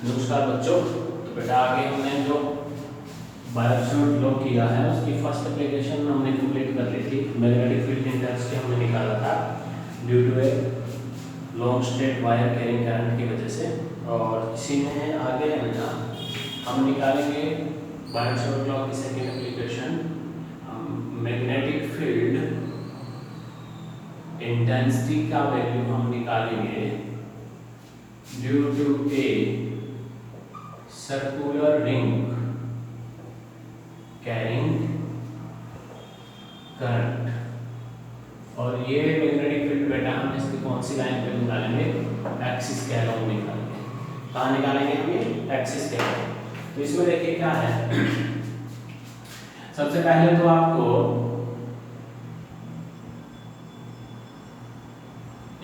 नमस्कार बच्चों। तो बेटा आगे हमने जो बायोट लॉ किया है उसकी फर्स्ट एप्लीकेशन हमने कंप्लीट कर ली थी। मैग्नेटिक फील्ड इंटेंसिटी हमने निकाला था due to a long straight wire carrying current की वजह से। और इसी में आगे है बेटा हम निकालेंगे बायोट लॉ की सेकेंड एप्लीकेशन। हम मैग्नेटिक फील्ड इंटेंसिटी का वैल्यू हम निकालेंगे due to a circular ring carrying current। और ये मैग्नेटिक फील्ड बेटा हम इसकी कौन सी लाइन पे निकालेंगे? एक्सिस के अलोंग निकालेंगे। कहाँ निकालेंगे हम ये? एक्सिस के अलोंग। तो इसमें देखिए क्या है। सबसे पहले तो आपको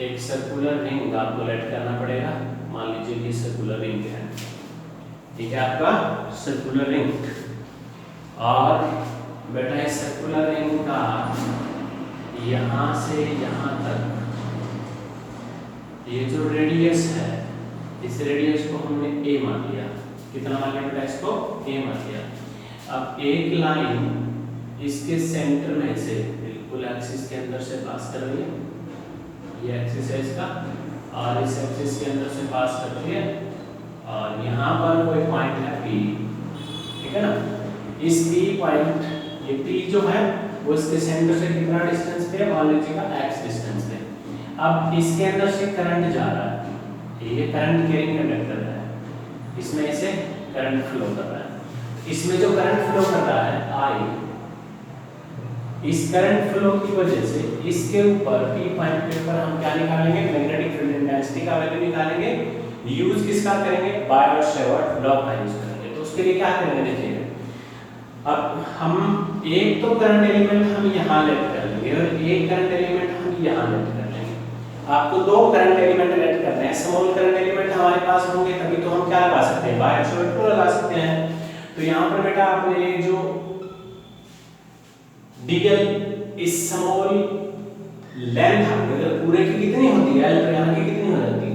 एक सर्कुलर रिंग आपको लेट करना पड़ेगा। मान लीजिए कि सर्कुलर रिंग है, ठीक है, आपका सर्कुलर रिंग। और बेटा इस सर्कुलर रिंग का यहां से यहां तक ये जो रेडियस है, इस रेडियस को हमने a मान लिया। कितना मान लिया बेटा? इसको a मान लिया। अब एक लाइन इसके सेंटर में से बिल्कुल एक्सिस के अंदर से पास कर रही है। ये एक्सिस है इसका और इस एक्सिस के अंदर से पास कर रही है। और यहाँ पर कोई पॉइंट है P, ठीक है ना। इस P पॉइंट, ये P जो है वो इसके सेंटर से कितना डिस्टेंस पे है? मान लीजिएगा x डिस्टेंस पे। अब इसके अंदर से करंट जा रहा है, ये करंट कैरिंग कंडक्टर है, इसमें से करंट फ्लो कर रहा है। इसमें जो करंट फ्लो कर रहा है I, इस करंट फ्लो की वजह से इसके ऊपर P पॉइंट के ऊपर हम क्या निकालेंगे? मैग्नेटिक फील्ड इंटेंसिटी का वैल्यू निकालेंगे। यूज किसका करेंगे? बायोट लॉ का यूज करेंगे। तो उसके लिए क्या करेंगे देखिए। अब हम एक तो करंट एलिमेंट हम यहाँ लेट कर लेंगे और एक करंट एलिमेंट हम यहाँ लेट कर लेंगे। आपको दो करंट एलिमेंट लेट करने हैं। स्मॉल करंट एलिमेंट हमारे पास होंगे तभी तो हम क्या लगा सकते हैं? बायोट लॉ लगा सकते हैं। तो यहाँ पर बेटा आपने ये जो डीएल इस स्मॉल लेंथ अगर पूरे की कितनी होती है? एल तो यहाँ की कितनी हो जाती है?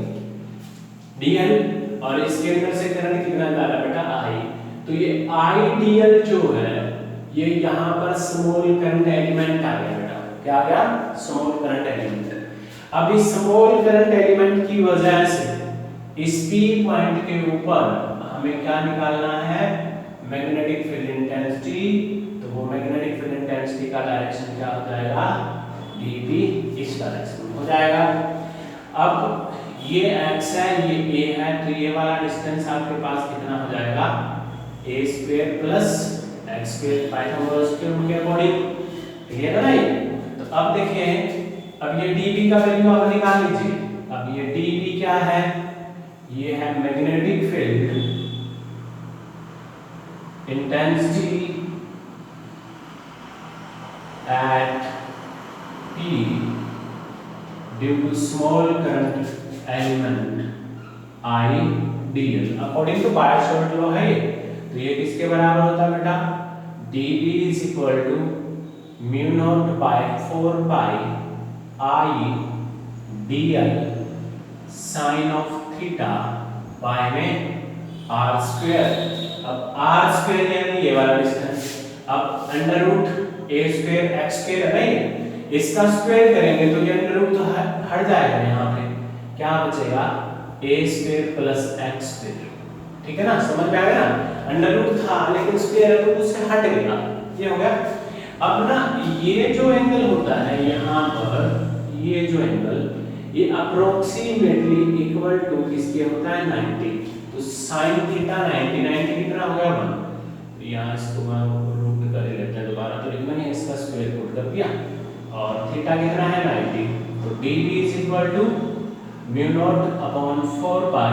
डीएल। और इसके अंदर से करंट कितना जा रहा है बेटा? आई। तो ये आई डीएल जो है ये यहाँ पर स्मॉल करंट एलिमेंट आ गया बेटा। क्या आ गया? Small current element. अब इस स्मॉल करंट एलिमेंट की वजह से इस पी पॉइंट के ऊपर हमें क्या निकालना है? Magnetic field intensity. तो वो मैग्नेटिक फील्ड इंटेंसिटी का डायरेक्शन क्या हो जाएगा? डीपी इस डायरेक्शन में हो जाएगा। अब ये x है, ये a है, तो ये वाला डिस्टेंस आपके पास कितना हो जाएगा? a square plus x square Pythagoras theorem के अकॉर्डिंग। क्लियर है ना ये? तो अब देखिए, अब ये dv का वैल्यू आप निकाल लीजिए। अब ये dv क्या है? ये है magnetic field intensity at p due to small current element IDL according to Biot law है ये। तो ये किसके बराबर होता है बेटा? dB is equal to mu naught by 4 pi I dl sin of theta by में r square। अब r square यानी ये वाला डिस्टेंस। अब under root a square x square है नहीं, इसका स्क्वायर करेंगे तो ये अंडर रूट तो हट जाएगा। यहाँ पे क्या बचेगा? a square plus x square. ठीक है ना, समझ में आ गया ना? अंडर रूट था लेकिन स्क्वायर है तो उससे हट गया, ये हो गया। अब ना ये जो एंगल होता है यहाँ पर, ये जो एंगल ये अप्रोक्सीमेटली इक्वल टू किसके होता है? 90। तो sin थीटा 90, 90 कितना हो गया? 1। तो यहाँ इसको मैं रूट कर लेते हैं दोबारा, तो लिखना है इसका स्क्वायर रूट कर दिया और थीटा कितना है? 90। तो dv is equal to mu naught upon 4 pi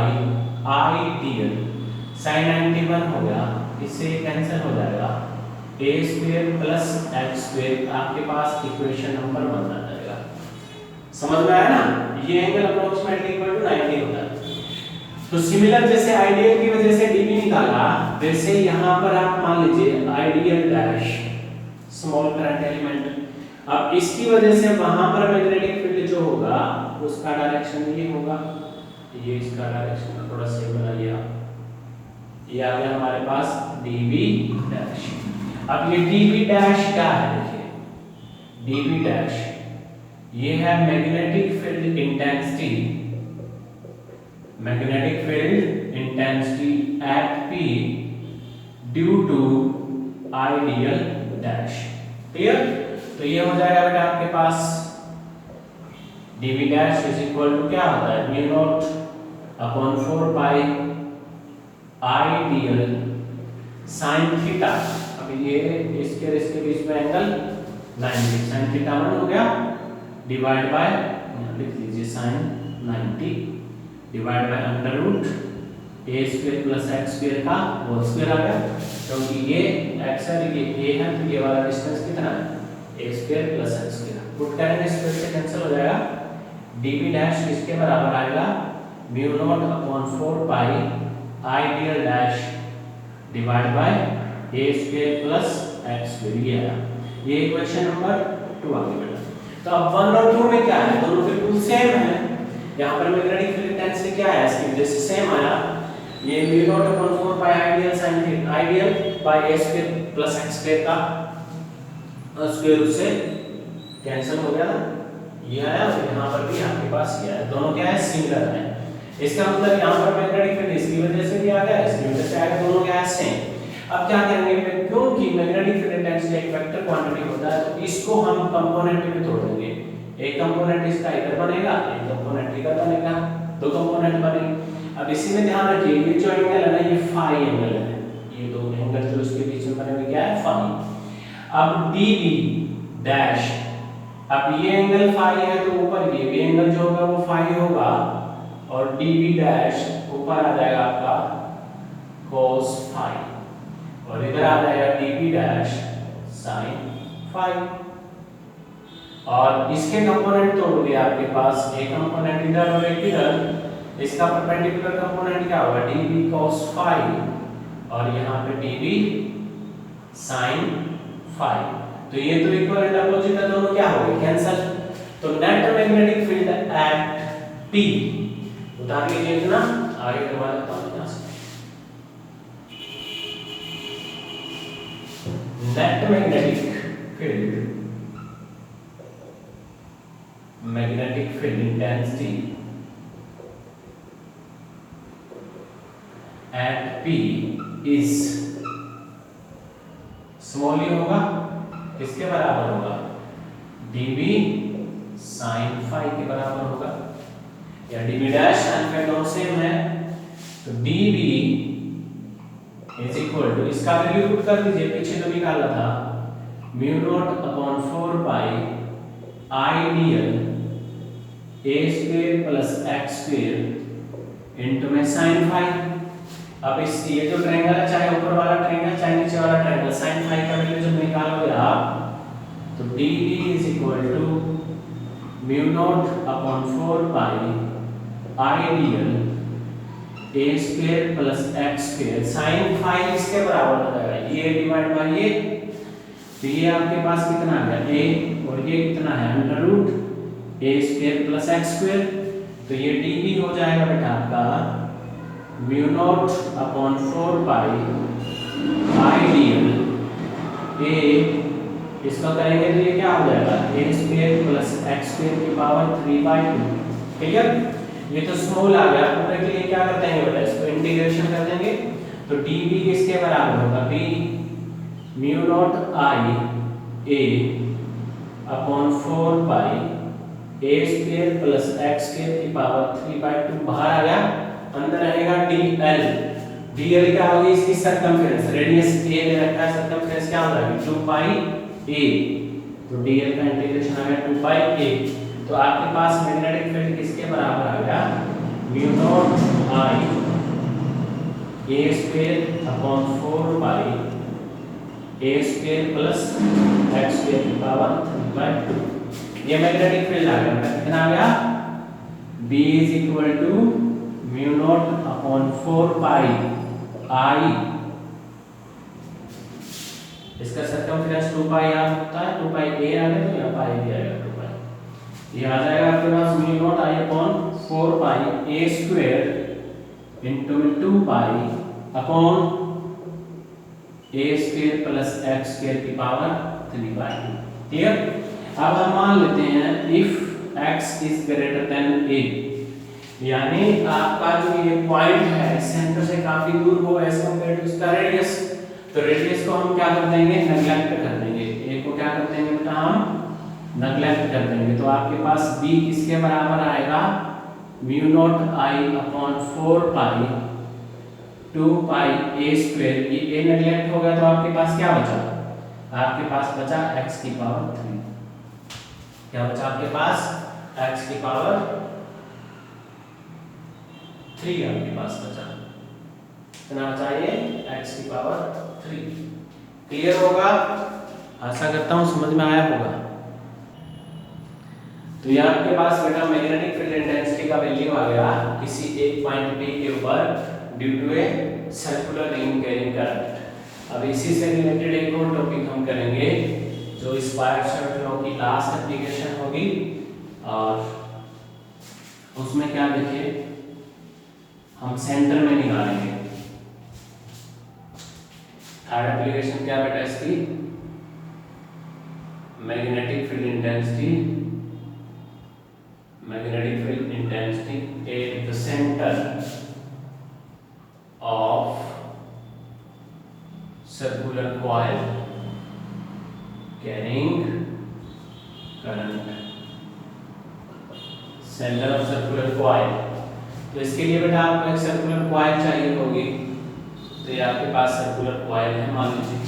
I dl sin 91 हो गया, इससे ये कैंसिल हो जाएगा। a square plus x square आपके पास इक्वेशन नंबर 1 आ जाएगा। समझ में आया ना? ये एंगल अप्रोक्सीमेटली इक्वल टू 90 होता है। तो सिमिलर जैसे आइडियल की वजह से dv निकाला, वैसे यहाँ पर आप मान लीजिए ideal dash small current element. अब इसकी वजह से वहां पर मैग्नेटिक फील्ड जो होगा उसका डायरेक्शन ये होगा। ये इसका डायरेक्शन थोड़ा सही बनाइए आप। ये आ गया हमारे पास dv डैश। अब ये dv डैश क्या है, देखिए dv डैश ये है magnetic field intensity, magnetic field intensity at p due to IDL dash. Clear? तो ये हो जाएगा बेटा आपके पास dv dash is equal to क्या होता है, mu not upon 4 pi ideal sine theta. अब ये इसके बीच में एंगल 90, साइन थीटा 1 हो गया डिवाइड बाय, लिख लीजिए sine 90 divide by under root a square plus x square का होल स्क्वायर आ गया, क्योंकि ये एक्स है ये ए है तो ये वाला डिस्टेंस कितना है, a square plus x square. Put करेंगे स्क्वायर से कैंसिल हो जाएगा, dv डैश इसके बराबर आएगा mu not upon 4 pi I dl dash divide by a square plus x square. ये आया, ये इक्वेशन नंबर 2 आ गई बेटा। तो अब 1 और 2 में क्या है, दोनों बिल्कुल सेम है। यहाँ पर मैग्नेटिक फील्ड इंटेंसिटी क्या है, इसकी वजह से सेम आया, ये mu not upon 4 pi ideal sine theta I dl by a square plus x square का स्क्वायर रूट से कैंसिल हो गया ना, ये आया और यहाँ पर भी आपके पास ये आया, दोनों क्या है सिमिलर है। इसका मतलब यहाँ पर मैग्नेटिक फील्ड इसकी वजह से भी आ गया, इसकी वजह से आ गया, दोनों क्या है सेम। अब क्या करेंगे, क्योंकि मैग्नेटिक फील्ड इंटेंसिटी एक वेक्टर क्वांटिटी होता है तो इसको हम कंपोनेंट में तोड़ देंगे। एक कंपोनेंट इसका इधर बनेगा, एक कंपोनेंट इधर बनेगा, दो कंपोनेंट बनेंगे। अब इसी में ध्यान रखिए ये जो एंगल है ना ये फाई एंगल है, ये दो एंगल जो इसके बीच में बनेंगे क्या है फाई। अब dv डैश, अब ये एंगल फाई है तो ऊपर ये भी एंगल जो होगा वो फाई होगा और dv डैश ऊपर आ जाएगा आपका cos फाई और इधर आ जाएगा dv डैश sin फाई। और इसके कंपोनेंट तोड़ दिया आपके पास, एक कंपोनेंट इधर और एक इधर, इसका परपेंडिकुलर कंपोनेंट क्या होगा dv cos फाई और यहाँ पे dv sin फाई। तो ये तो इक्वल एंड अपोजिट है, दोनों क्या हो गए कैंसिल। तो net magnetic field at p उतार लीजिए इतना, आगे करवा लेता हूं यहां से। Net magnetic field intensity at p is small ही होगा, किसके बराबर होगा, dv sin फाई के बराबर होगा, या dv डैश sin फाई दोनों सेम है तो dv इज इक्वल टू, इसका वैल्यू पुट कर दीजिए, पीछे तो निकाला था mu naught upon 4 pi IDL a square plus x square into में sin फाई। अब इस ये जो ट्रायंगल है, चाहे ऊपर वाला ट्रायंगल चाहे नीचे वाला ट्रायंगल, sin फाई का वैल्यू जब निकालोगे आप तो dv is equal to mu not upon 4 pi IDL a square plus x square sin phi इसके बराबर हो जाएगा ये डिवाइड बाय ये, तो ये आपके पास कितना आ गया a और ये कितना है under root a square plus x square. तो ये dv हो जाएगा बेटा आपका mu not upon 4 pi IDL a, इसका करेंगे तो ये क्या हो जाएगा a square plus x square की पावर 3/2। क्लियर? ये तो स्मॉल आ गया, पूरे के लिए क्या कर देंगे बेटा इसको इंटीग्रेशन कर देंगे, तो dv किसके बराबर होगा b mu naught i a upon 4 pi a square plus x square की पावर 3/2 बाहर आ गया, अंदर रहेगा dl। dl क्या होगी इसकी सरकमफेरेंस, रेडियस a ले रखा है, सरकमफेरेंस क्या हो जाएगी 2 पाई a, तो dl का इंटीग्रेशन आ गया 2 पाई a। तो आपके पास मैग्नेटिक फील्ड किसके बराबर आ गया mu naught i a square upon 4 pi a square plus x square की पावर 3/2। ये मैग्नेटिक फील्ड आ गया, कितना आ गया b is equal to mu not upon 4 pi i, इसका सरकमफेरेंस 2 पाई आ होता है, 2 पाई a आ गया तो यहाँ पाई भी आएगा 2 पाई, ये आ जाएगा आपके पास mu naught i upon 4 pi a square into 2 pi upon a² plus x² की पावर 3/2। ठीक है, अब हम मान लेते हैं if x is greater than a, यानी आपका जो ये पॉइंट है सेंटर से काफी दूर हो एज कंपेयर टू इसका रेडियस, तो रेडियस को हम क्या कर देंगे, नेगलेक्ट कर देंगे। a को क्या कर देंगे बेटा, हम नेगलेक्ट कर देंगे। तो आपके पास b किसके बराबर आएगा, mu naught i upon 4 pi 2 pi a²। ये a नेगलेक्ट हो गया तो आपके पास क्या बचा, आपके पास बचा x की पावर 3। क्या बचा आपके पास, x की पावर 3 आपके पास बचा। कितना बचा ये, x की पावर 3। क्लियर होगा, आशा करता हूं समझ में आया होगा। तो ये आपके पास बेटा मैग्नेटिक फील्ड इंटेंसिटी का वैल्यू आ गया किसी एक पॉइंट P के ऊपर due to a circular ring carrying current. अब इसी से रिलेटेड एक और टॉपिक हम करेंगे जो स्पायर लॉ की लास्ट एप्लीकेशन होगी, और उसमें क्या देखिए हम सेंटर में निकालेंगे। थर्ड एप्लीकेशन क्या बेटा इसकी, magnetic field intensity, magnetic field intensity at the centre of circular coil carrying current, centre of circular coil. तो इसके लिए बेटा आपको एक सर्कुलर कॉइल चाहिए होगी, तो ये आपके पास सर्कुलर कॉइल है मान लीजिए।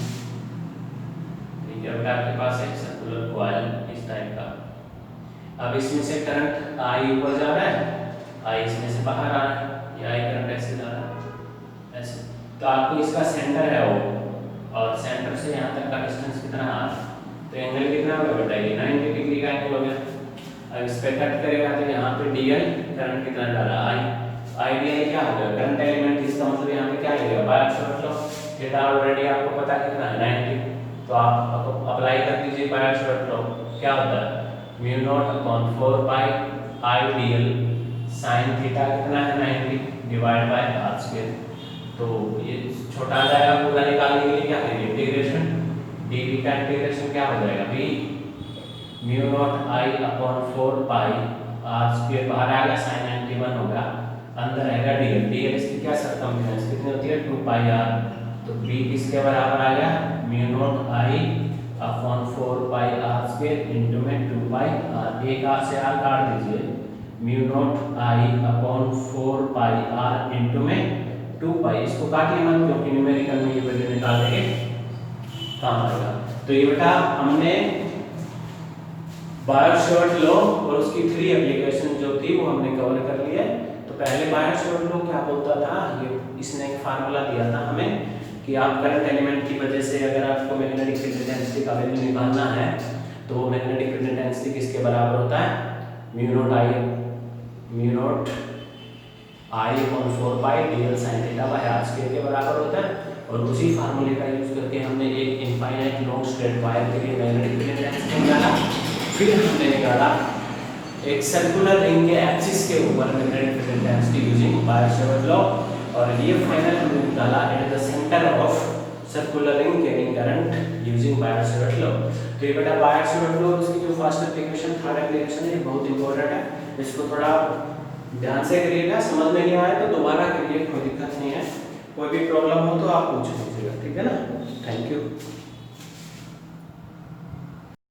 ठीक है बेटा, आपके पास एक सर्कुलर कॉइल इस टाइप का। अब इसमें से करंट I ऊपर जा रहा है, I इसमें से बाहर आ रहा है, ये I करंट ऐसे जा रहा है ऐसे। तो आपको इसका सेंटर है वो, और सेंटर से यहाँ तक का डिस्टेंस कितना आ रहा है, तो एंगल कितना होगा बेटा, ये 90 डिग्री का एंगल हो गया। अब इस पे कट करेगा तो यहाँ पे DL करंट कितना डाला I DL क्या हो गया, करंट एलिमेंट, इसका मतलब यहाँ पे क्या लगेगा, बायोट लॉ। थीटा ऑलरेडी आपको पता कितना है 90, तो आप अप्लाई कर दीजिए बायोट लॉ। क्या होता है, mu not upon 4 pi I DL sin theta कितना है 90 डिवाइड बाय r²। तो ये छोटा आ जाएगा, पूरा निकालने के लिए क्या करेंगे, इंटीग्रेशन, dv का इंटीग्रेशन क्या हो जाएगा, v mu naught I upon 4 pi r² बाहर आएगा, sin 91 होगा, अंदर आएगा dl इसकी क्या सरकमफ्रेंस कितनी होती है 2 पाई r। तो v किसके बराबर आ गया, mu naught I upon 4 pi r² into में 2 पाई r, एक r से r काट दीजिए, mu naught I upon 4 pi r into में 2 पाई, इसको काटिए मत क्योंकि न्यूमेरिकल में ये वैल्यू निकालने के काम आएगा। तो ये बेटा हमने बायोट लॉ और उसकी 3 एप्लीकेशन जो थी वो हमने कवर कर लिया है। तो पहले बायोट लॉ क्या बोलता था, ये इसने एक फार्मूला दिया था हमें कि आप करंट एलिमेंट की वजह से अगर आपको मैग्नेटिक फील्ड इंटेंसिटी का वैल्यू निकालना है तो मैग्नेटिक फील्ड इंटेंसिटी किसके बराबर होता है, mu naught I upon 4 pi dl sin theta by r² के बराबर होता है। और उसी फार्मूले का यूज करके हमने एक इनफाइनाइट लॉन्ग स्ट्रेट वायर के लिए मैग्नेटिक फील्ड इंटेंसिटी निकाला। फिर हमने निकाला एक सर्कुलर रिंग के एक्सिस के ऊपर magnetic field intensity using Biot law, और ये फाइनल हमने निकाला at the centre of circular ring carrying current using Biot law. तो ये बेटा बायोट लॉ उसकी जो फर्स्ट एप्लीकेशन थर्ड एप्लीकेशन है ये बहुत इंपॉर्टेंट है, इसको थोड़ा ध्यान से करिएगा, समझ में नहीं आया तो दोबारा करिए, कोई दिक्कत नहीं है। कोई भी प्रॉब्लम हो तो आप पूछ लीजिएगा, ठीक है ना। Thank you.